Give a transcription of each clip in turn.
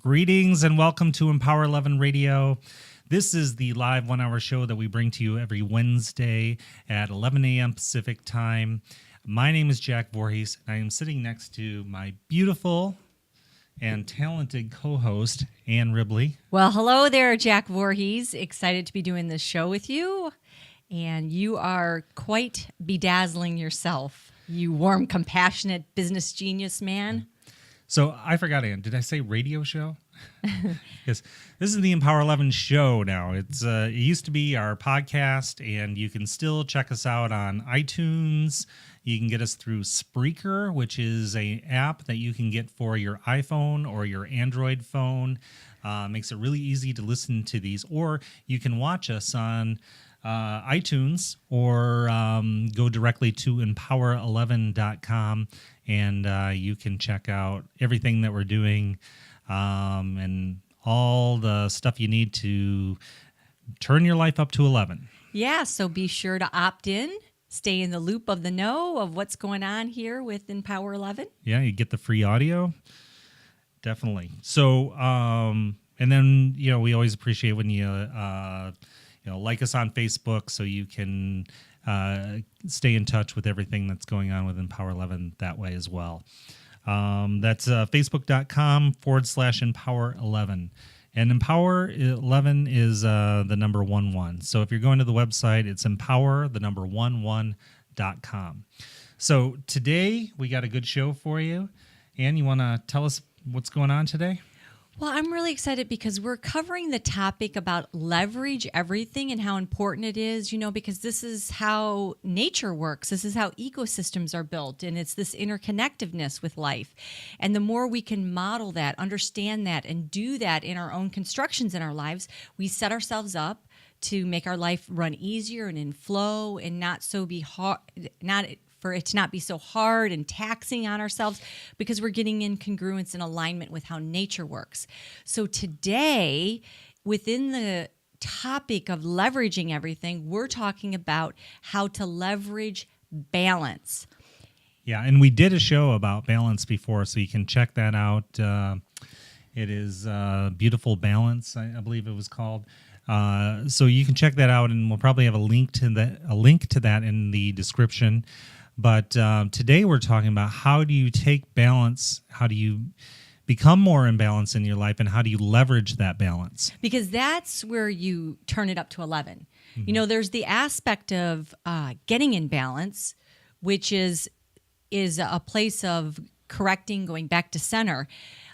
Greetings and welcome to Empower 11 Radio. This is the live 1 hour show that we bring to you every Wednesday at 11 a.m. Pacific time. My name is Jack Voorhees, and I am sitting next to my beautiful and talented co-host, Ann Ribley. Well, hello there, Jack Voorhees. Excited to be doing this show with you. And you are quite bedazzling yourself, you warm, compassionate business genius man. So I forgot, Ann, did I say radio show? Yes, this is the Empower 11 show now. It used to be our podcast, and you can still check us out on iTunes. You can get us through Spreaker, which is an app that you can get for your iPhone or your Android phone. Makes it really easy to listen to these. Or you can watch us on iTunes or go directly to empower11.com, and you can check out everything that we're doing and all the stuff you need to turn your life up to 11. Yeah, so be sure to opt in. Stay in the loop of the know of what's going on here with Empower 11. Yeah, you get the free audio. Definitely. So, and then, we always appreciate when you like us on Facebook so you can stay in touch with everything that's going on with Empower 11 that way as well. That's facebook.com/Empower11. And Empower 11 is the number 11. So if you're going to the website, it's empower11.com. So today we got a good show for you. Ann, you want to tell us what's going on today? Well, I'm really excited because we're covering the topic about leverage everything and how important it is, because this is how nature works. This is how ecosystems are built, and it's this interconnectedness with life. And the more we can model that, understand that, and do that in our own constructions in our lives, we set ourselves up to make our life run easier and in flow and not so be hard, for it to not be so hard and taxing on ourselves, because we're getting in congruence and alignment with how nature works. So today, within the topic of leveraging everything, we're talking about how to leverage balance. Yeah, and we did a show about balance before, so you can check that out. It is Beautiful Balance, I believe it was called. So you can check that out, and we'll probably have a link to that in the description. But today we're talking about how do you take balance, how do you become more in balance in your life, and how do you leverage that balance? Because that's where you turn it up to 11. Mm-hmm. There's the aspect of getting in balance, which is a place of correcting, going back to center.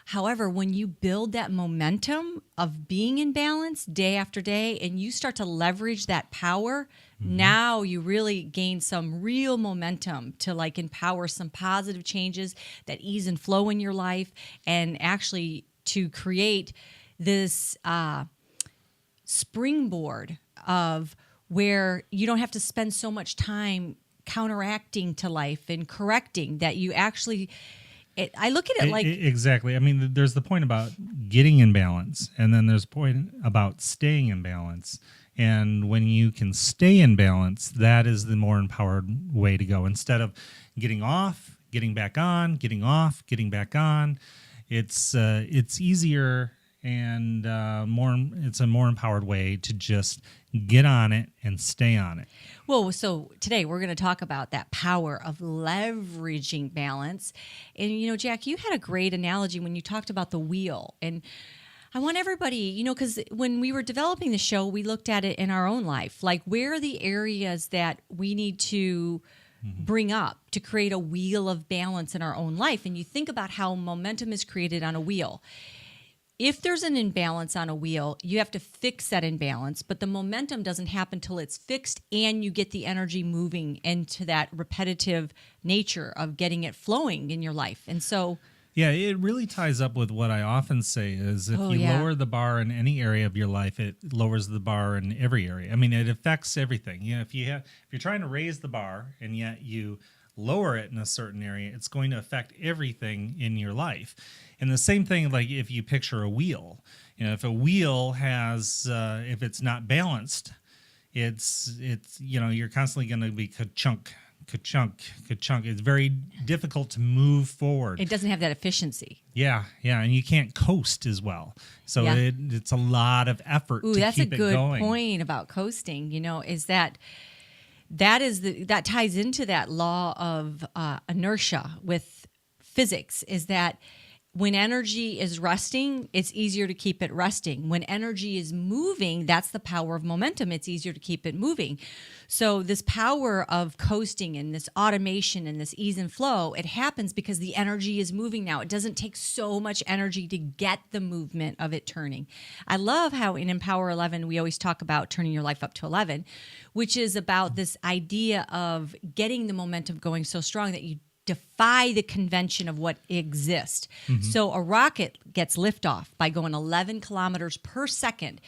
However, when you build that momentum of being in balance day after day and you start to leverage that power, now you really gain some real momentum to empower some positive changes that ease and flow in your life, and actually to create this springboard of where you don't have to spend so much time counteracting to life and correcting, that you actually... I look at it like... Exactly. I mean, there's the point about getting in balance, and then there's a point about staying in balance. And when you can stay in balance, that is the more empowered way to go. Instead of getting off, getting back on, getting off, getting back on, it's easier and it's a more empowered way to just get on it and stay on it. Well, so today we're going to talk about that power of leveraging balance. And, Jack, you had a great analogy when you talked about the wheel. And I want everybody, because when we were developing the show, we looked at it in our own life. Like, where are the areas that we need to bring up to create a wheel of balance in our own life? And you think about how momentum is created on a wheel. If there's an imbalance on a wheel, you have to fix that imbalance, but the momentum doesn't happen till it's fixed and you get the energy moving into that repetitive nature of getting it flowing in your life. And so... Yeah, it really ties up with what I often say is if you lower the bar in any area of your life, it lowers the bar in every area. I mean, it affects everything. If you're trying to raise the bar and yet you lower it in a certain area, it's going to affect everything in your life. And the same thing, like if you picture a wheel, if a wheel has, if it's not balanced, it's you're constantly going to be ka-chunk, ka-chunk. It's very difficult to move forward. It doesn't have that efficiency. Yeah, and you can't coast as well. So Yeah. it's a lot of effort Ooh, to that's a keep it good going. point about coasting. Is that ties into that law of inertia with physics, is that when energy is resting, it's easier to keep it resting. When energy is moving, that's the power of momentum. It's easier to keep it moving. So this power of coasting and this automation and this ease and flow, it happens because the energy is moving now. It doesn't take so much energy to get the movement of it turning. I love how in Empower 11, we always talk about turning your life up to 11, which is about this idea of getting the momentum going so strong that you defy the convention of what exists. So a rocket gets liftoff by going 11 kilometers per second.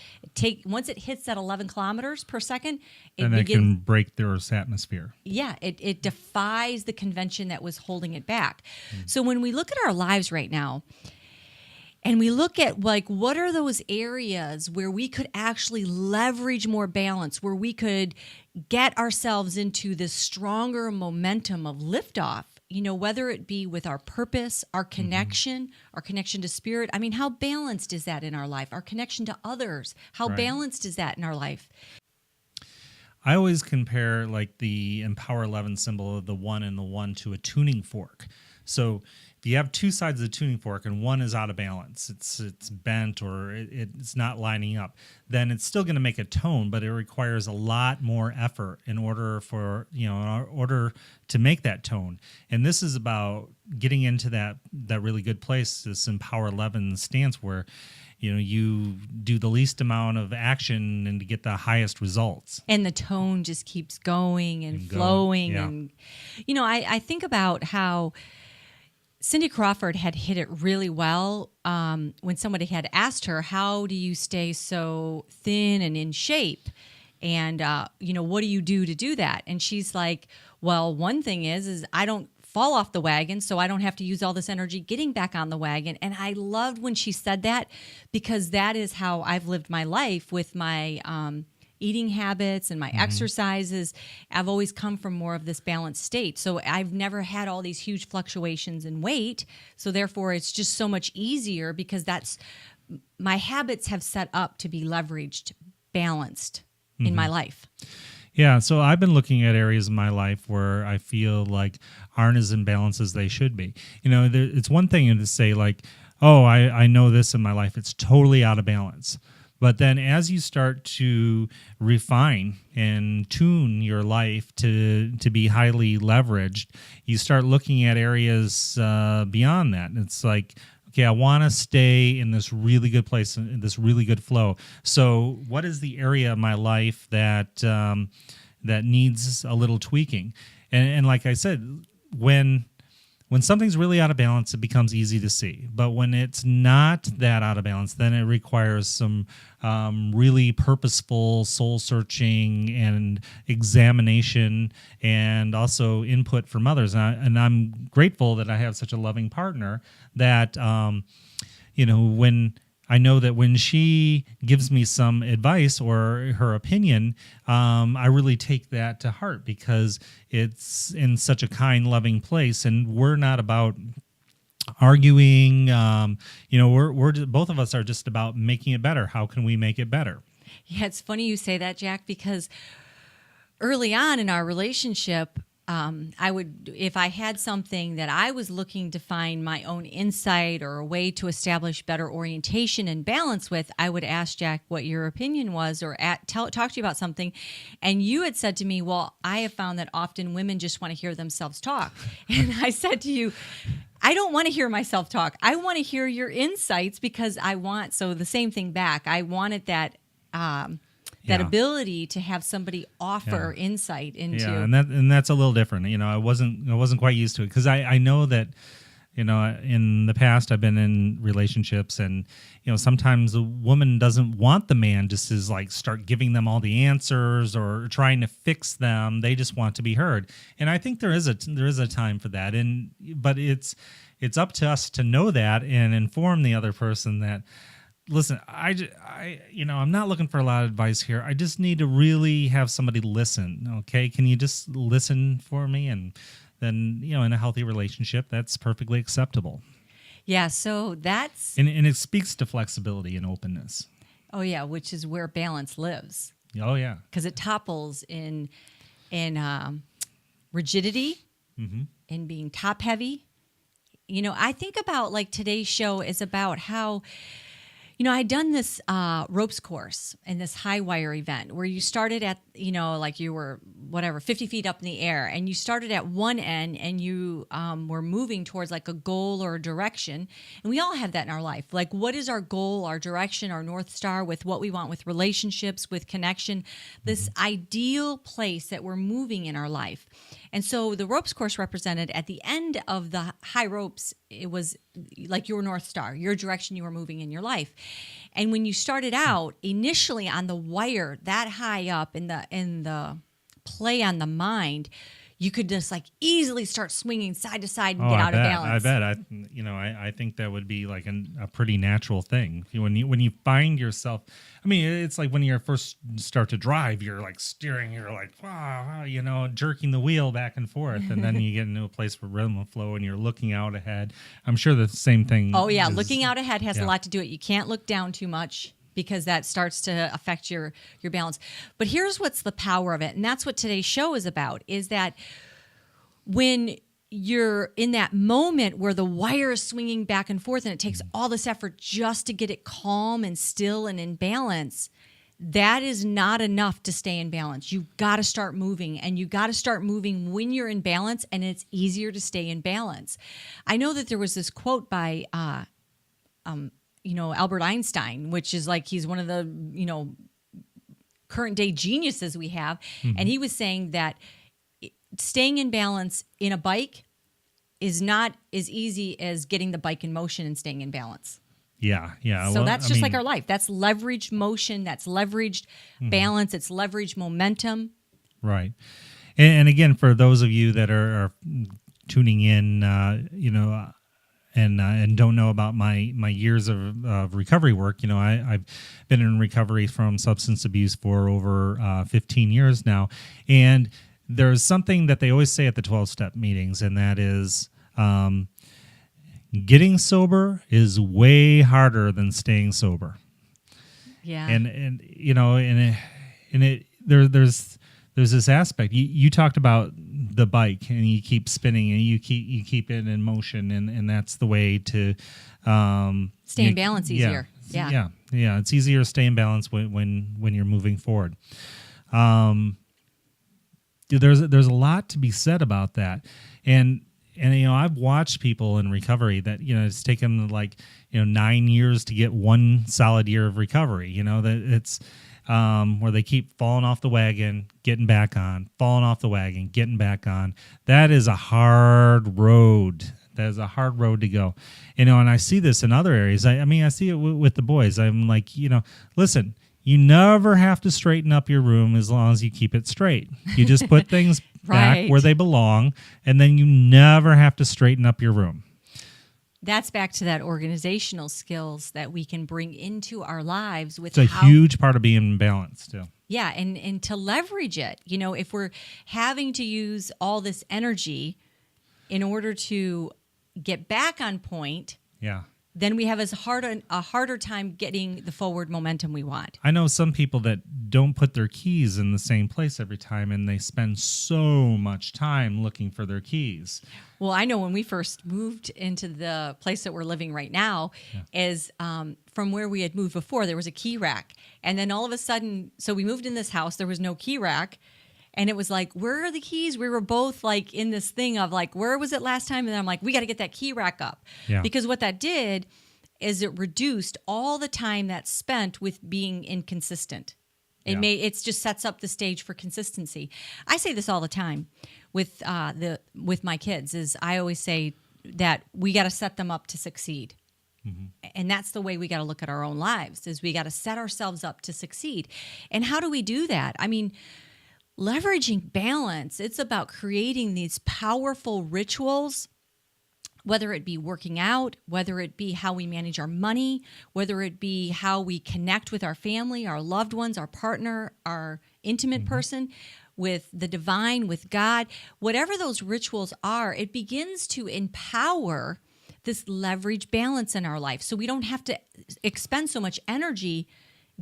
Once it hits that 11 kilometers per second, And that can break the Earth's atmosphere. Yeah, it defies the convention that was holding it back. So when we look at our lives right now, and we look at what are those areas where we could actually leverage more balance, where we could get ourselves into this stronger momentum of liftoff, whether it be with our purpose, our connection to spirit. I mean, how balanced is that in our life? Our connection to others, how Right. balanced is that in our life? I always compare the Empower 11 symbol of the 1 and the 1 to a tuning fork. So if you have two sides of the tuning fork and one is out of balance, it's bent or it's not lining up, then it's still going to make a tone, but it requires a lot more effort in order to make that tone. And this is about getting into that really good place, this Empower 11 stance where you do the least amount of action and to get the highest results. And the tone just keeps going and flowing. Yeah. And, I think about how Cindy Crawford had hit it really well when somebody had asked her, how do you stay so thin and in shape? And, what do you do to do that? And she's like, well, one thing is I don't fall off the wagon, so I don't have to use all this energy getting back on the wagon. And I loved when she said that, because that is how I've lived my life with my eating habits and my exercises. I've always come from more of this balanced state. So I've never had all these huge fluctuations in weight. So therefore, it's just so much easier because my habits have set up to be leveraged, balanced in my life. Yeah, so I've been looking at areas in my life where I feel like aren't as in balance as they should be. It's one thing to say I know this in my life, it's totally out of balance. But then as you start to refine and tune your life to be highly leveraged, you start looking at areas beyond that. And it's like, okay, I want to stay in this really good place, in this really good flow. So what is the area of my life that needs a little tweaking? And like I said, when something's really out of balance, it becomes easy to see. But when it's not that out of balance, then it requires some really purposeful soul searching and examination, and also input from others. And I'm grateful that I have such a loving partner that, when I know that when she gives me some advice or her opinion, I really take that to heart because it's in such a kind, loving place, and we're not about arguing. We're both of us are just about making it better. How can we make it better? Yeah, it's funny you say that, Jack, because early on in our relationship, if I had something that I was looking to find my own insight or a way to establish better orientation and balance with, I would ask Jack what your opinion was or talk to you about something. And you had said to me, well, I have found that often women just want to hear themselves talk. And I said to you, I don't want to hear myself talk. I want to hear your insights because so the same thing back. I wanted that ability to have somebody offer insight into. Yeah, and that's a little different. I wasn't quite used to it because I know that in the past I've been in relationships, and sometimes a woman doesn't want the man just to start giving them all the answers or trying to fix them. They just want to be heard, and I think there is a time for that. But it's up to us to know that and inform the other person that listen, I'm not looking for a lot of advice here. I just need to really have somebody listen. Okay. Can you just listen for me? And then, in a healthy relationship, that's perfectly acceptable. Yeah. So that's, And it speaks to flexibility and openness. oh yeah, which is where balance lives. Oh, yeah. Because it topples in rigidity, Mm-hmm. in being top heavy. I think about like today's show is about how, I'd done this ropes course and this high wire event where you started at, like you were 50 feet up in the air, and you started at one end and you were moving towards like a goal or a direction. And we all have that in our life. Like, what is our goal, our direction, our North Star with what we want with relationships, with connection, this ideal place that we're moving in our life. And so the ropes course represented at the end of the high ropes, it was like your North Star, your direction you were moving in your life. And when you started out initially on the wire that high up in the play on the mind, you could just like easily start swinging side to side and get out of balance. I think that would be like a pretty natural thing. When you find yourself, I mean, it's like when you first start to drive, you're like steering, you're like, wow, jerking the wheel back and forth. And then you get into a place where rhythm and flow and you're looking out ahead. I'm sure the same thing. Oh yeah. Looking out ahead has a lot to do with it. You can't look down too much, because that starts to affect your balance. But here's what's the power of it, and that's what today's show is about, is that when you're in that moment where the wire is swinging back and forth and it takes all this effort just to get it calm and still and in balance, that is not enough to stay in balance. You've got to start moving, and you got to start moving when you're in balance, and it's easier to stay in balance. I know that there was this quote by Albert Einstein, which is like, he's one of the, current day geniuses we have. Mm-hmm. And he was saying that staying in balance in a bike is not as easy as getting the bike in motion and staying in balance. Yeah. So that's just like our life. That's leveraged motion. That's leveraged balance. It's leveraged momentum. Right. And again, for those of you that are tuning in, and don't know about my years of recovery work, I've been in recovery from substance abuse for over 15 years now. And there's something that they always say at the 12-step meetings, and that is getting sober is way harder than staying sober. Yeah. There's this aspect. You talked about the bike, and you keep spinning, and you keep it in motion, and that's the way to stay in balance easier. Yeah. It's easier to stay in balance when you're moving forward. There's a lot to be said about that, and I've watched people in recovery that it's taken 9 years to get one solid year of recovery. That it's where they keep falling off the wagon, getting back on, falling off the wagon, getting back on. That is a hard road. That is a hard road to go. And I see this in other areas. I see it with the boys. I'm like, listen, you never have to straighten up your room as long as you keep it straight. You just put things back where they belong, and then you never have to straighten up your room. That's back to that organizational skills that we can bring into our lives. It's a huge part of being balanced, too. Yeah, and to leverage it. If we're having to use all this energy in order to get back on point, then we have a harder time getting the forward momentum we want. I know some people that don't put their keys in the same place every time, and they spend so much time looking for their keys. Well, I know when we first moved into the place that we're living right now, is from where we had moved before, there was a key rack. And then all of a sudden, so we moved in this house, there was no key rack. And it was like, where are the keys? We were both like in this thing of like, where was it last time? And then I'm like, we got to get that key rack up. Yeah. Because what that did is it reduced all the time that's spent with being inconsistent. It just sets up the stage for consistency. I say this all the time with my kids, is I always say that we got to set them up to succeed. Mm-hmm. And that's the way we got to look at our own lives, is we got to set ourselves up to succeed. And how do we do that? I mean, leveraging balance, it's about creating these powerful rituals whether it be working out, whether it be how we manage our money, whether it be how we connect with our family, our loved ones, our partner, our intimate person, with the divine, with God, whatever those rituals are, it begins to empower this leverage balance in our life. So we don't have to expend so much energy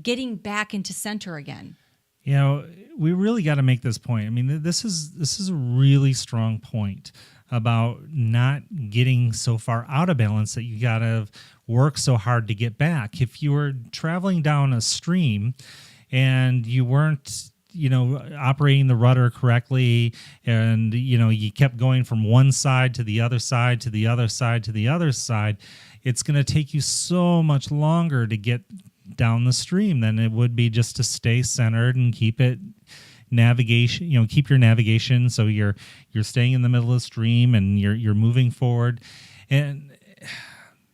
getting back into center again. You know, we really got to make this point. I mean, this is a really strong point about not getting so far out of balance that you got to work so hard to get back. If you were traveling down a stream and you weren't, operating the rudder correctly, and, you kept going from one side to the other side, to the other side, to the other side, it's going to take you so much longer to get down the stream than it would be just to stay centered and keep it navigation, keep your navigation so you're staying in the middle of the stream and you're moving forward. And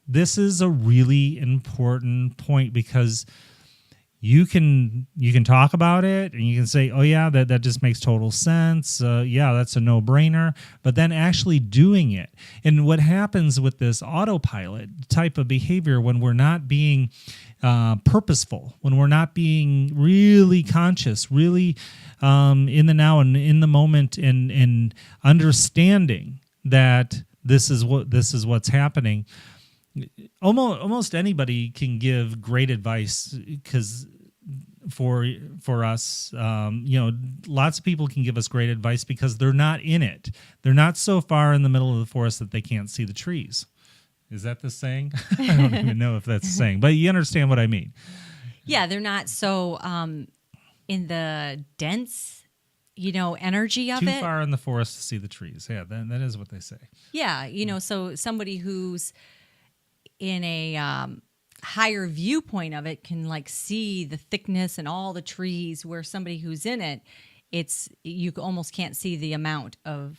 this is a really important point, because you can talk about it and you can say, oh yeah, that just makes total sense. Yeah, that's a no-brainer. But then actually doing it. And what happens with this autopilot type of behavior, when we're not being purposeful, when we're not being really conscious, really in the now and in the moment, and understanding that this is what's happening. Almost anybody can give great advice, because for us, lots of people can give us great advice because they're not in it. They're not so far in the middle of the forest that they can't see the trees. Is that the saying? I don't even know if that's the saying, but you understand what I mean. Yeah, they're not so in the dense, energy of it. Too far in the forest to see the trees. Yeah, that is what they say. Yeah, so somebody who's in a higher viewpoint of it can see the thickness and all the trees, where somebody who's in it, you almost can't see the amount of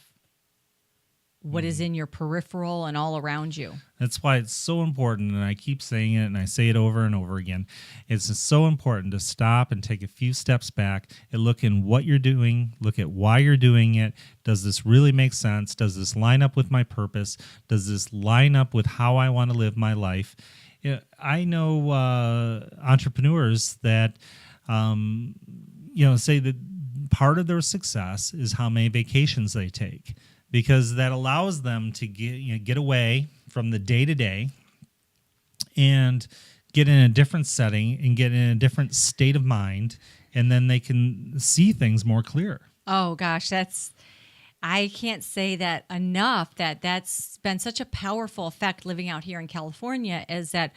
what is in your peripheral and all around you. That's why it's so important, and I keep saying it, and I say it over and over again. It's so important to stop and take a few steps back and look in what you're doing, look at why you're doing it. Does this really make sense? Does this line up with my purpose? Does this line up with how I want to live my life? I know entrepreneurs that, say that part of their success is how many vacations they take, because that allows them to get away from the day-to-day and get in a different setting and get in a different state of mind, and then they can see things more clear. Oh, gosh, I can't say that enough, that's been such a powerful effect living out here in California, is that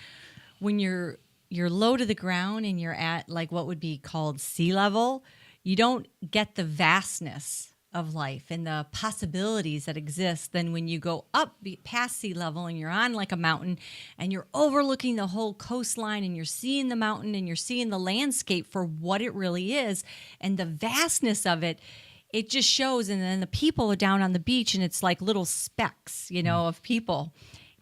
when you're low to the ground and you're at what would be called sea level, you don't get the vastness of life and the possibilities that exist. Then when you go up past sea level and you're on a mountain and you're overlooking the whole coastline and you're seeing the mountain and you're seeing the landscape for what it really is and the vastness of it, it just shows. And then the people are down on the beach and it's like little specks, of people.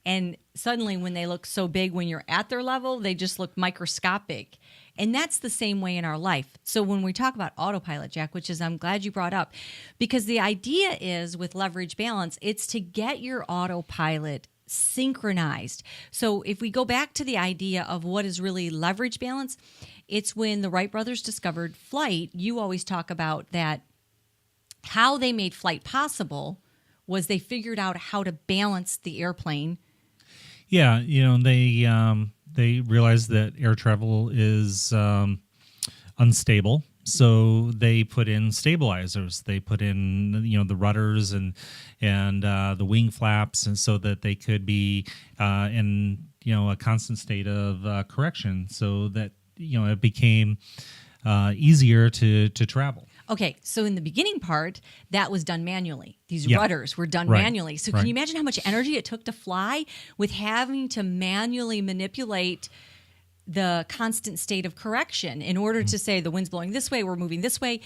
And suddenly when they look so big, when you're at their level, they just look microscopic. And that's the same way in our life. So when we talk about autopilot, Jack, which is I'm glad you brought up, because the idea is with leverage balance, it's to get your autopilot synchronized. So if we go back to the idea of what is really leverage balance, it's when the Wright brothers discovered flight. You always talk about that how they made flight possible was they figured out how to balance the airplane. Yeah, they realized that air travel is unstable, so they put in stabilizers. They put in the rudders and the wing flaps, and so that they could be in a constant state of correction, so that it became easier to travel. Okay, so in the beginning part, that was done manually. These rudders were done manually. So can you imagine how much energy it took to fly with having to manually manipulate the constant state of correction in order to say the wind's blowing this way, we're moving this way.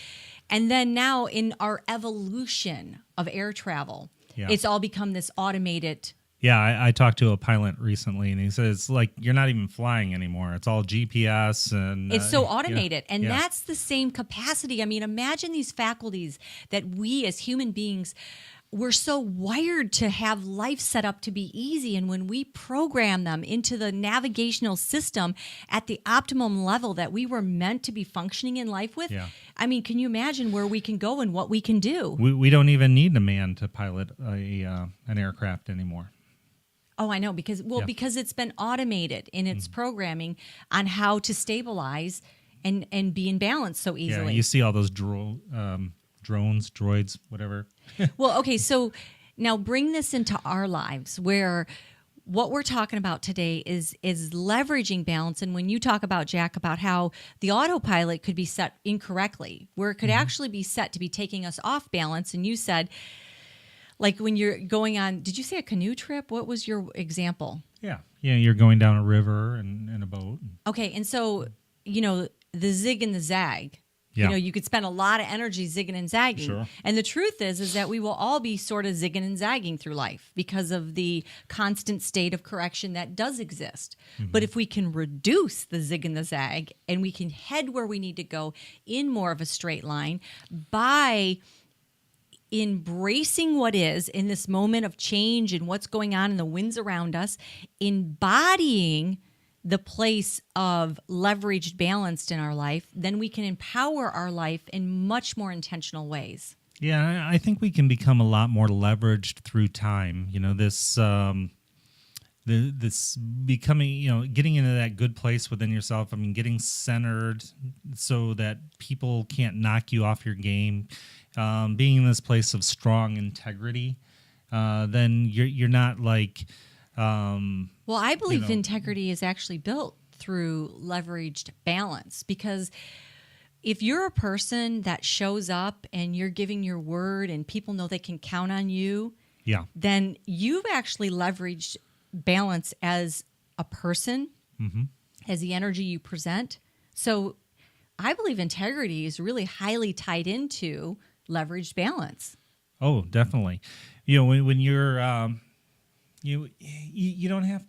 And then now in our evolution of air travel, it's all become this automated. Yeah, I talked to a pilot recently, and he said it's like you're not even flying anymore. It's all GPS, and it's so automated. And that's the same capacity. I mean, imagine these faculties that we as human beings we're so wired to have life set up to be easy. And when we program them into the navigational system at the optimum level that we were meant to be functioning in life with, Yeah. I mean, can you imagine where we can go and what we can do? We don't even need a man to pilot an aircraft anymore. Oh, I know, because because it's been automated in its programming on how to stabilize and be in balance so Yeah, easily. you see all those drones, droids, whatever. Well, okay, so now bring this into our lives where what we're talking about today is leveraging balance. And when you talk about, Jack, about how the autopilot could be set incorrectly, where it could actually be set to be taking us off balance. And you said, like when you're going on, did you say a canoe trip? What was your example? Yeah, you're going down a river in a boat. Okay, and so, the zig and the zag. Yeah. You could spend a lot of energy zigging and zagging. Sure. And the truth is that we will all be sort of zigging and zagging through life because of the constant state of correction that does exist. But if we can reduce the zig and the zag and we can head where we need to go in more of a straight line by embracing what is in this moment of change and what's going on in the winds around us, embodying the place of leveraged balance in our life, then we can empower our life in much more intentional ways. Yeah, I think we can become a lot more leveraged through time. This becoming, getting into that good place within yourself. I mean, getting centered so that people can't knock you off your game. Being in this place of strong integrity, then you're not like. Well, I believe integrity is actually built through leveraged balance, because if you're a person that shows up and you're giving your word and people know they can count on you, then you've actually leveraged balance as a person, as the energy you present. So I believe integrity is really highly tied into leveraged balance. Oh, definitely. When you're you don't have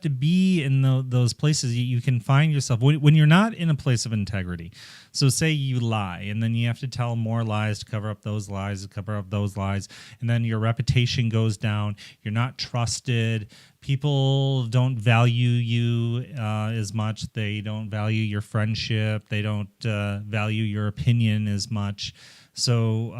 to be in those places. You can find yourself when you're not in a place of integrity. So say you lie, and then you have to tell more lies to cover up those lies, and then your reputation goes down. You're not trusted. People don't value you as much. They don't value your friendship. They don't value your opinion as much. So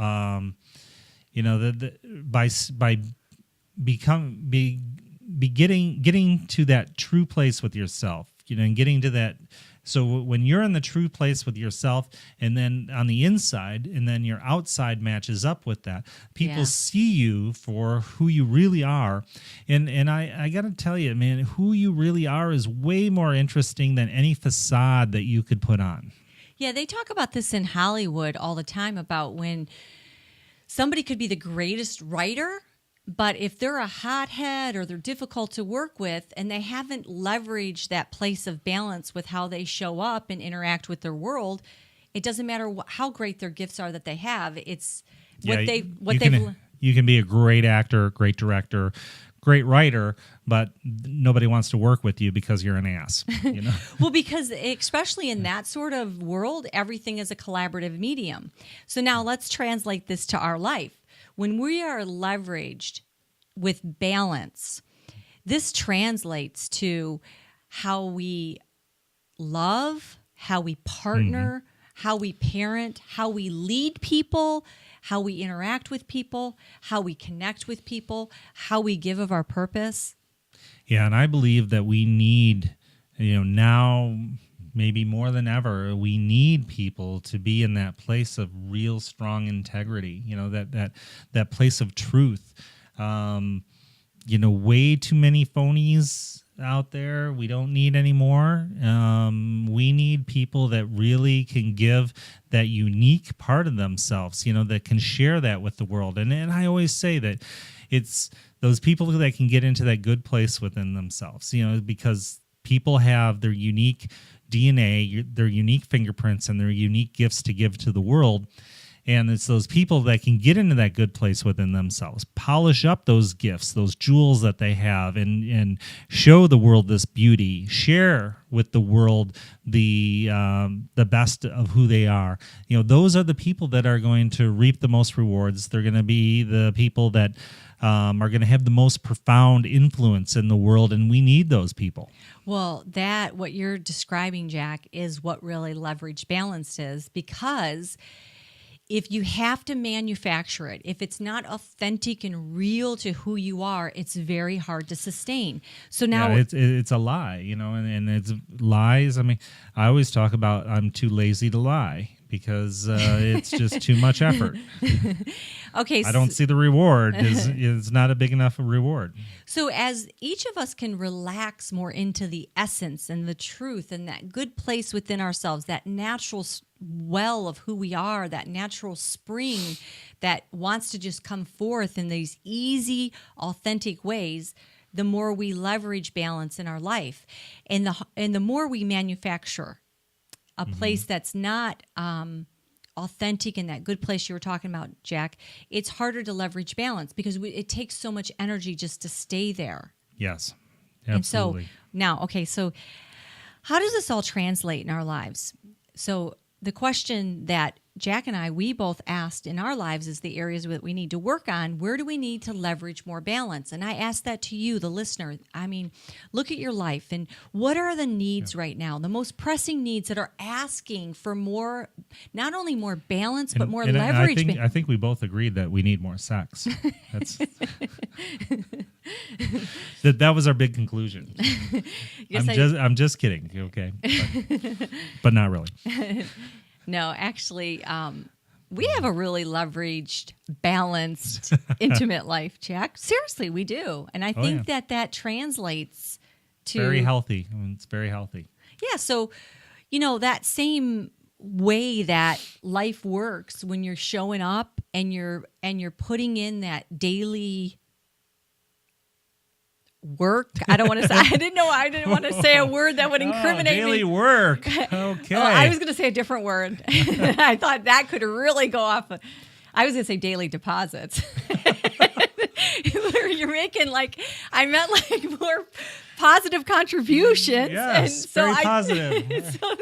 getting to that true place with yourself, and getting to that. So when you're in the true place with yourself, and then on the inside, and then your outside matches up with that, people see you for who you really are. And I got to tell you, man, who you really are is way more interesting than any facade that you could put on. Yeah, they talk about this in Hollywood all the time about when somebody could be the greatest writer, but if they're a hothead or they're difficult to work with and they haven't leveraged that place of balance with how they show up and interact with their world, it doesn't matter how great their gifts are that they have. It's you can be a great actor, great director, great writer, but nobody wants to work with you because you're an ass. Well, because especially in that sort of world, everything is a collaborative medium. So now let's translate this to our life. When we are leveraged with balance, this translates to how we love, how we partner, how we parent, how we lead people, how we interact with people, how we connect with people, how we give of our purpose. Yeah, and I believe that we need, now maybe more than ever, we need people to be in that place of real strong integrity, that place of truth. Way too many phonies out there. We don't need any more. We need people that really can give that unique part of themselves, that can share that with the world. And I always say that it's those people that can get into that good place within themselves, because people have their unique DNA, their unique fingerprints, and their unique gifts to give to the world. And it's those people that can get into that good place within themselves, polish up those gifts, those jewels that they have, and show the world this beauty, share with the world the best of who they are. Those are the people that are going to reap the most rewards. They're going to be the people that are going to have the most profound influence in the world, and we need those people. Well, what you're describing, Jack, is what really leverage balance is, because if you have to manufacture it, if it's not authentic and real to who you are, it's very hard to sustain. So now it's a lie, and it's lies. I mean, I always talk about I'm too lazy to lie because it's just too much effort. Okay, I don't see the reward. It's not a big enough reward. So as each of us can relax more into the essence and the truth and that good place within ourselves, that natural well of who we are, that natural spring that wants to just come forth in these easy, authentic ways, the more we leverage balance in our life, and the more we manufacture a place that's not authentic in that good place you were talking about, Jack, it's harder to leverage balance because it takes so much energy just to stay there. Yes, absolutely. And so now, okay, so how does this all translate in our lives? So the question that Jack and we both asked in our lives is the areas that we need to work on. Where do we need to leverage more balance? And I asked that to you, the listener. I mean, look at your life and what are the needs right now, the most pressing needs that are asking for more, not only more balance, but more leverage. I think we both agreed that we need more sex. That's that was our big conclusion. Yes, I'm just kidding. Okay. But not really. No, actually, we have a really leveraged, balanced, intimate life, Jack. Seriously, we do. And I think that translates to... Very healthy. I mean, it's very healthy. Yeah, so, that same way that life works when you're showing up and you're putting in that daily work. I don't want to say. I didn't want to say a word that would incriminate daily me. work. Okay. I was going to say a different word. I thought that could really go off. I was going to say daily deposits. You're making I meant more positive contributions. Yes, and so very positive. So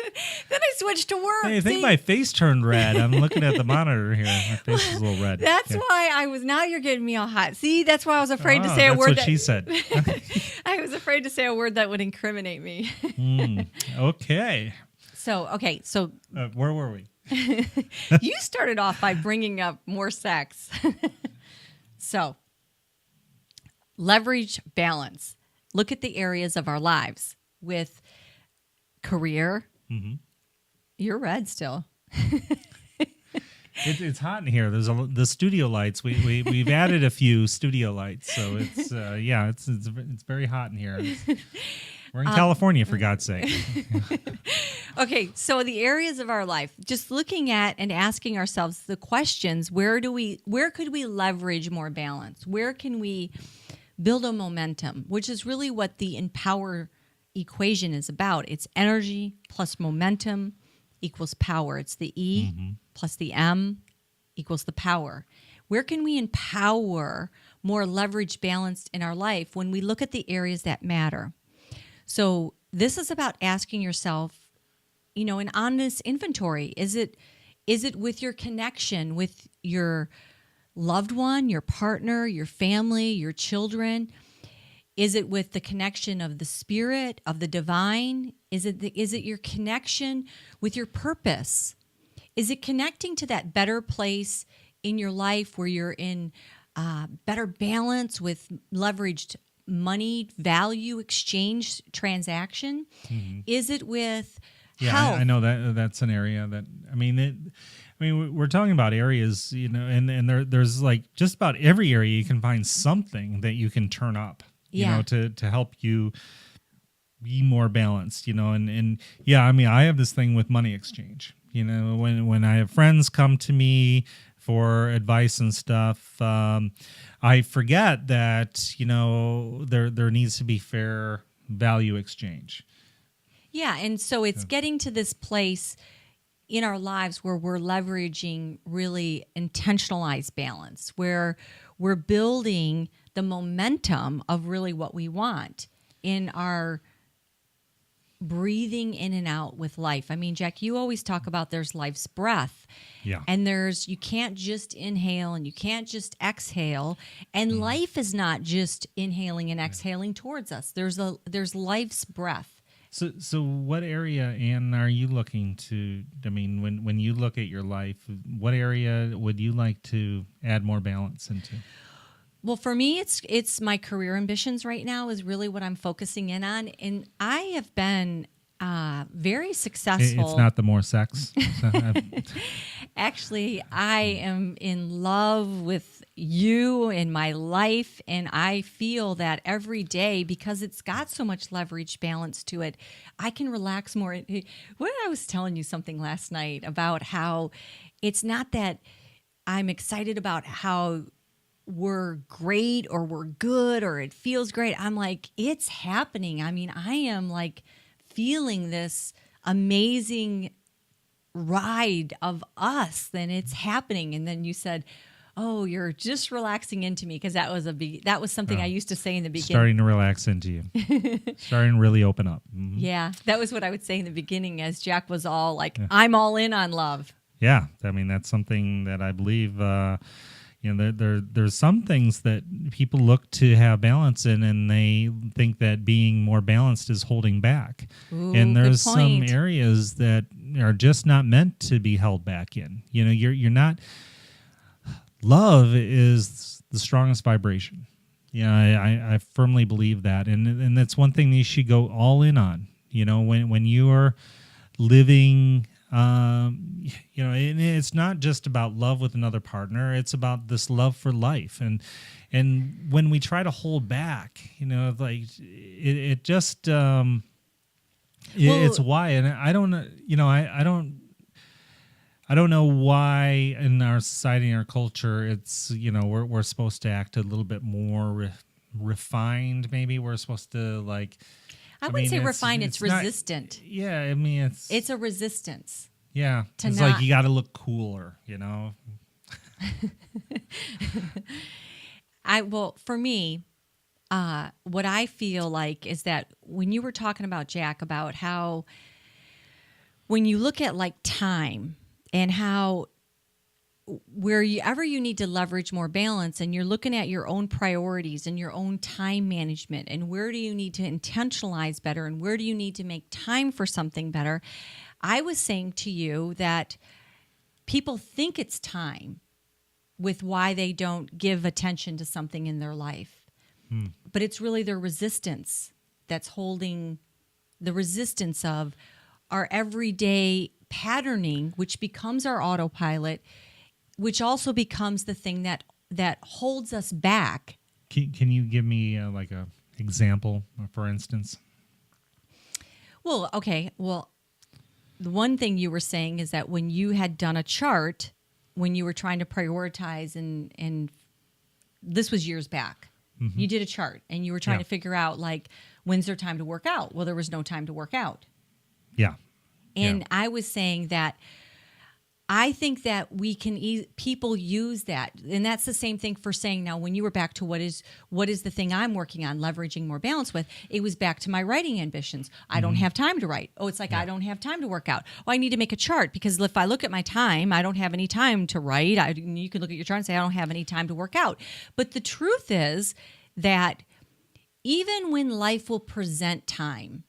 then I switched to work. Hey, I think my face turned red. I'm looking at the monitor here. My face is a little red. That's why I was. Now you're getting me all hot. See, that's why I was afraid to say a That's word. what she said. I was afraid to say a word that would incriminate me. Okay. So where were we? You started off by bringing up more sex. So, leverage balance. Look at the areas of our lives with career. Mm-hmm. You're red still. It's hot in here. There's the studio lights. We've added a few studio lights, so it's it's very hot in here. We're in California, for God's sake. Okay, so the areas of our life, just looking at and asking ourselves the questions: where could we leverage more balance? Where can we build a momentum? Which is really what the Empower equation is about. It's energy plus momentum equals power. It's the E plus the M equals the power. Where can we empower more leverage balanced in our life when we look at the areas that matter? So this is about asking yourself, an honest inventory. Is it with your connection with your loved one, your partner, your family, your children? Is it with the connection of the spirit, of the divine? Is it your connection with your purpose? Is it connecting to that better place in your life where you're in better balance with leveraged money, value, exchange, transaction? Mm-hmm. Is it with health? I know that's an area that, we're talking about areas, and there's just about every area you can find something that you can turn up, to help you be more balanced, and I have this thing with money exchange, when I have friends come to me for advice and stuff, I forget that, there needs to be fair value exchange. Yeah, and so it's getting to this place in our lives where we're leveraging really intentionalized balance, where we're building the momentum of really what we want in our breathing in and out with life. I mean, Jack, you always talk about there's life's breath. Yeah. And you can't just inhale and you can't just exhale. And life is not just inhaling and exhaling towards us. There's life's breath. So what area, Ann, are you looking to, I mean, when you look at your life, what area would you like to add more balance into? Well, for me, it's my career ambitions right now is really what I'm focusing in on. And I have been very successful. It's not the more sex. Actually, I am in love with you in my life, and I feel that every day because it's got so much leverage balance to it, I can relax more. When I was telling you something last night about how it's not that I'm excited about how we're great or we're good or it feels great. I'm like, it's happening. I mean, I am like feeling this amazing ride of us, then it's happening. And then you said, oh, you're just relaxing into me, because that was something I used to say in the beginning. Starting to relax into you. Starting to really open up. Mm-hmm. Yeah, that was what I would say in the beginning as Jack was all like, I'm all in on love. Yeah, I mean, that's something that I believe, there's some things that people look to have balance in, and they think that being more balanced is holding back. Ooh, and there's good some point. areas that are just not meant to be held back in. You know, you're not. Love is the strongest vibration. Yeah, I firmly believe that, and that's one thing that you should go all in on. You know, when you are living. And it's not just about love with another partner. It's about this love for life. And when we try to hold back, like it just, it's why. And I don't know why in our society and our culture, it's, we're supposed to act a little bit more refined. Maybe we're supposed to like, I wouldn't say refined, it's resistant. Yeah, I mean, it's a resistance. Yeah, it's like you got to look cooler, For me, what I feel like is that when you were talking about, Jack, about how when you look at like time and how wherever you need to leverage more balance, and you're looking at your own priorities and your own time management, and where do you need to intentionalize better, and where do you need to make time for something better, I was saying to you that people think it's time with why they don't give attention to something in their life. But it's really their resistance that's holding the resistance of our everyday patterning, which becomes our autopilot, which also becomes the thing that holds us back. Can you give me like a example, for instance? Well, okay. Well, the one thing you were saying is that when you had done a chart, when you were trying to prioritize, and this was years back, you did a chart and you were trying to figure out like, when's there time to work out? Well, there was no time to work out. Yeah. And I was saying that I think that we can people use that, and that's the same thing for saying now. When you were back to what is the thing I'm working on, leveraging more balance with, it was back to my writing ambitions. I don't have time to write. Oh, it's like I don't have time to work out. Oh, I need to make a chart, because if I look at my time, I don't have any time to write. You can look at your chart and say I don't have any time to work out. But the truth is that even when life will present time,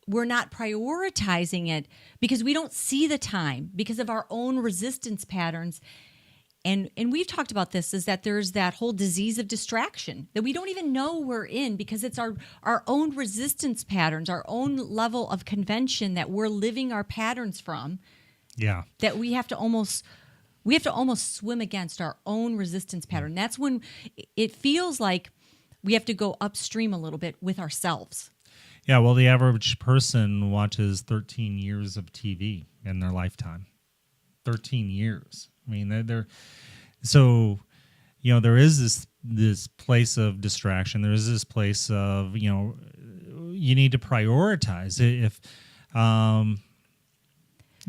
we're not prioritizing it because we don't see the time because of our own resistance patterns. And we've talked about this, is that there's that whole disease of distraction that we don't even know we're in, because it's our own resistance patterns, our own level of convention that we're living our patterns from. Yeah. That we have to almost swim against our own resistance pattern. That's when it feels like we have to go upstream a little bit with ourselves. Yeah, well, the average person watches 13 years of TV in their lifetime. 13 years. I mean, they're so, there is this place of distraction. There is this place of, you need to prioritize. If,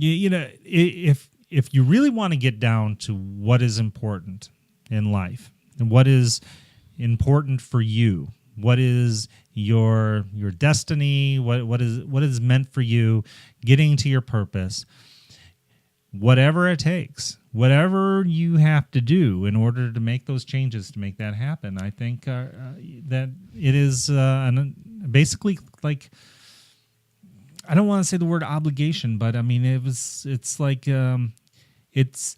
you know, if you really want to get down to what is important in life and what is important for you, what is your destiny, what is meant for you, getting to your purpose, whatever it takes, whatever you have to do in order to make those changes to make that happen, I think that it is basically like, I don't want to say the word obligation, but I mean it's like it's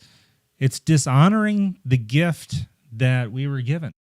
dishonoring the gift that we were given.